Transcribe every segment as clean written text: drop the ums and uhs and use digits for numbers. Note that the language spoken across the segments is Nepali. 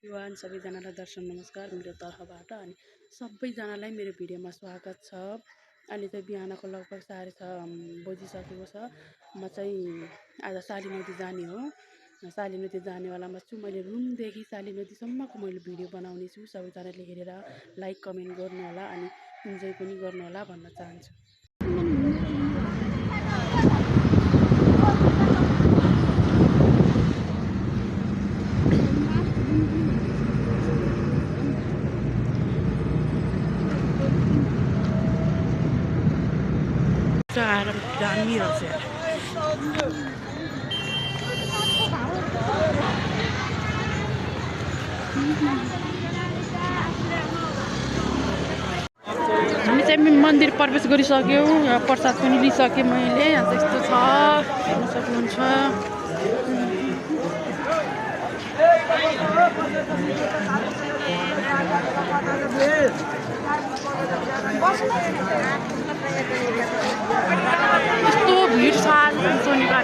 एभ्रिवान सबैजनालाई दर्शन नमस्कार मेरो तर्फबाट अनि सबैजनालाई मेरो भिडियोमा स्वागत छ। अहिले चाहिँ बिहानको लगभग 6:30 बजिसकेको छ। म चाहिँ आज साली नदी जाने हो। साली नदी जानेवालामा छु। मैले रुमदेखि साली नदीसम्मको मैले भिडियो बनाउने छु। सबैजनाले हेरेर लाइक कमेन्ट गर्नु होला अनि इन्जोय पनि गर्नु होला भन्न चाहन्छु। दामी रहेछ यार। हामी चाहिँ मन्दिर प्रवेश गरिसक्यौँ। यहाँ प्रसाद पनि लिइसकेँ मैले। यहाँ चाहिँ यस्तो छ, हेर्न सक्नुहुन्छ। यस्तो भिड छ आज शनिबार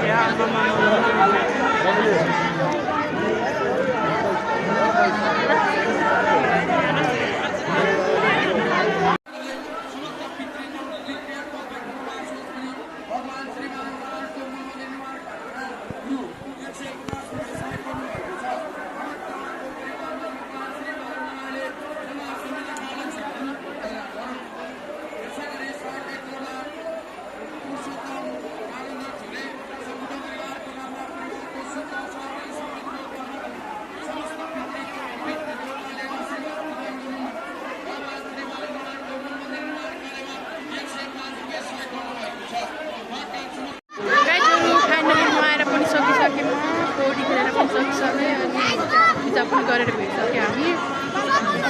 पूजा पनि गरेर भइसक्यो। हामी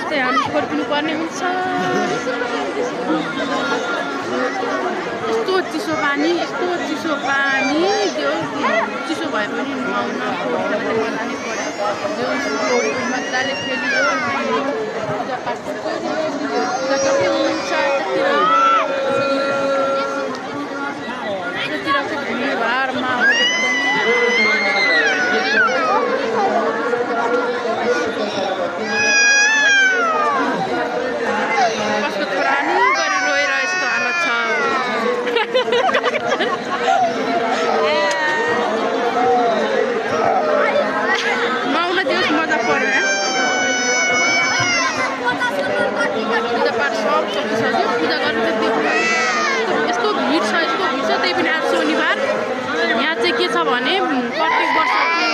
चाहिँ हामी फर्किनु पर्ने हुन्छ। यस्तो चिसो पानी त्यो चिसो भए पनि नुहाउन पौडी बनाउनै पर्यो। पौडी पनि मजाले खेलियो। पूजा पाठ पूजा गर्दै हुनुहुन्छ। त्यतिरको भिडभाडमा कसको छोरा नि गरेर रोएर यस्तो हालत छ। नुहाउन दियोस् मजा परेन। पूजा पाठ सब सकिसक्यो। पूजा गर्नु चाहिँ यस्तो भिड छ त्यही पनि आज शनिबार। यहाँ चाहिँ के छ भने प्रत्येक वर्षको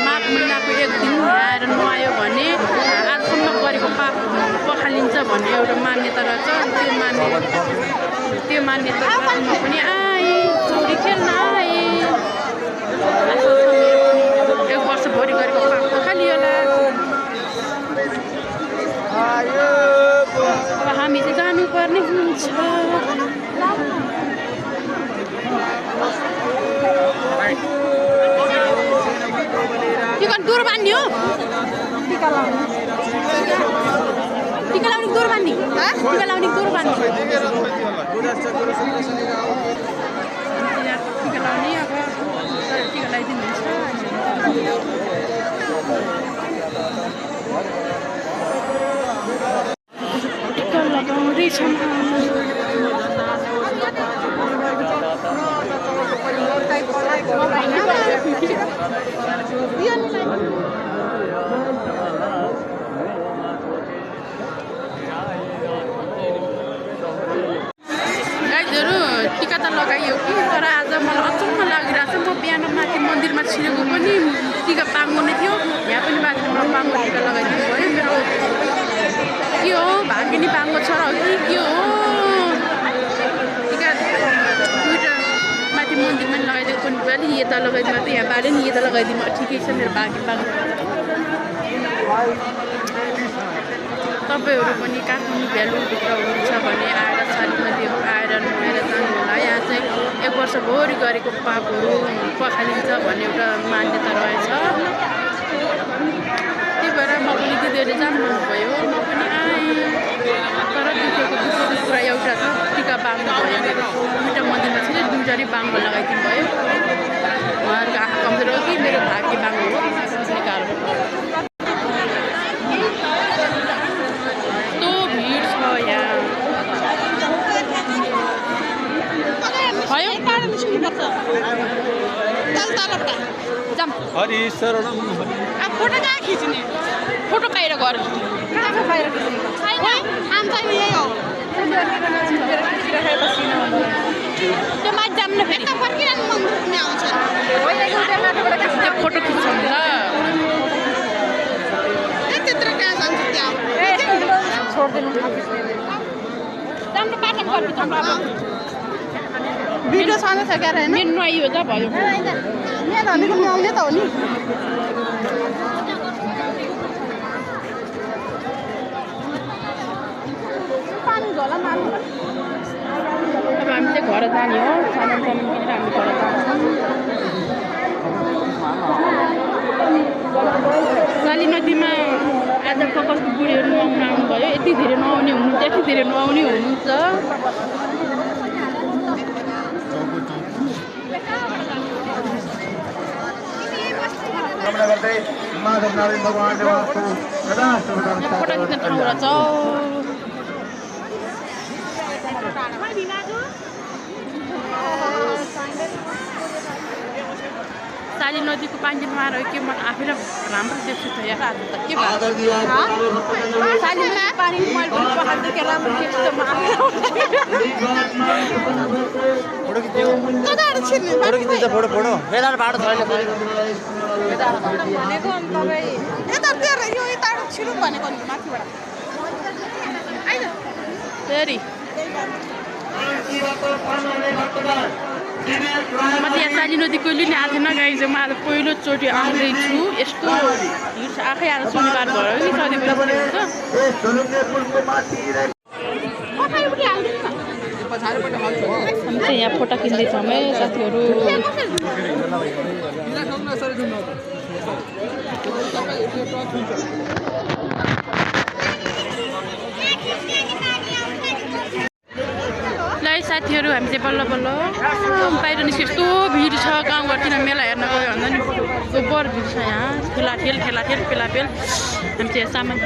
माघ महिनाको एक दिन आएर नुहायो भने आजसम्म गरेको पाप पखालिन्छ भन्ने एउटा मान्यता रहेछ। त्यो मान्यता म पनि आएँ, चौरी खेल्न आएँ। एक वर्षभरि गरेको पाप पखालियो होला। अब हामी चाहिँ जानुपर्ने हुन्छ। दूर बाँध्ने हो टिका लाउने दूर बाँध्ने टिका लाउने दूर बाँध्ने टिका लाउने। अब टिका लगाइदिनुहुन्छ। टिका लगाउँदैछौँ। टिका त लगाइयो कि तर आज मलाई अचम्म लागिरहेको छ। म बिहान माथि मन्दिरमा छिरेको पनि टिका पाङ्गो नै थियो। यहाँ पनि माथिमा पाङ्गो टिका लगाइदिनु भयो। मेरो के हो भागिनी पाङ्गो छ र के हो टिका दुइटा माथि मन्दिरमा लगाइदिएको पनि बाली यता लगाइदिनु त यहाँ बाले नि यता लगाइदिनु ठिकै छ। मेरो भागी पाङ्गो। तपाईँहरू पनि काठमाडौँ भ्यालुभित्र हुनुहुन्छ भने आएर साली नदीहरू आएर नुहाएर जानु होला। यहाँ चाहिँ एक वर्षभरि गरेको पापहरू पखालिन्छ भन्ने एउटा मान्यता रहेछ। त्यही भएर म पनि दिदीहरूले जानु भन्नुभयो। म पनि आएँ तर दुःखको कुरा एउटा छ। टिका बाङ्गो भयो। दुईवटा मन्दिरमा चाहिँ दुईवटा नै बाङ्गो लगाइदिनु भयो। उहाँहरूको आँखा कमजोर हो कि मेरो भाग्य बाङ्गो हो निकाल्नु। शरणं अब फोटो कहाँ खिच्ने फोटो बाहिर गर कहाँ बाहिर खिच्ने छैन आम चाहिँ यही हो त्यो माथि जाऊँ न फेरि फर्किरहनु मन दुख्ने आउँछ त्यो फोटो खिच्छौँ ल त्यत्रो कहाँ जान्छ त्यहाँ छोड्दिनु राम्रो बाटो गर्नु भिडियो छँदै छ क्या होइन मेरो नुहाइयो त भयो मेरो भनेको नुहाउने त हो नि पानी झोला मार्नु अब हामी चाहिँ घर जाने हो सामान किनेर हामी घर जान्छौँ साली नदीमा आज कस्तो बुढीहरू नुहाउन आउनुभयो यति धेरै नुहाउने हुनुहुन्छ यति धेरै नुहाउने हुनुहुन्छ माधव नारायण भगवान फोटो खिच्ने ठाउँ रहेछ साली नदीको पानीमा रहेको के मन आफैलाई राम्रो देख्छु त यहाँ आज त के भयो साली नदी पानी मैले पहाडको के राम्रो देख्छु त म फोटो बेदार बाटो छैन भनेको तपाईँ यतातिर यो यताबाट छिर्नु भनेको नि माथिबाट फेरि म त यहाँ साली नदी कहिले नि आएको थिएन गाई चाहिँ म आज पहिलोचोटि आउँदैछु यस्तो हिँड्छ आफै आज शनिबार भयो नि हामी चाहिँ यहाँ फोटो किन्दैछौँ है साथीहरू ल साथीहरू हामी चाहिँ बल्ल बल्ल बाहिर निस्क्यो यस्तो भिड छ गाउँघरतिर मेला हेर्न गयो भन्दा नि गोबर भिड छ यहाँ ठेलाठेल पेलापेल हामी चाहिँ सामान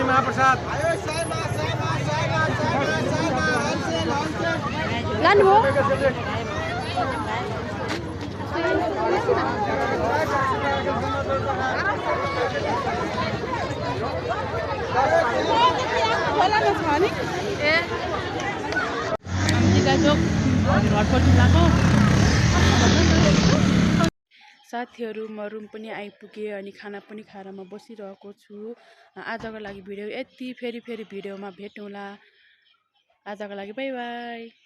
महाप्रसाद लानु हो साथीहरू म रुम पनि आइपुगेँ अनि खाना पनि खाएर म बसिरहेको छु आजको लागि भिडियो यति फेरि भिडियोमा भेटौँला आजको लागि बाई बाई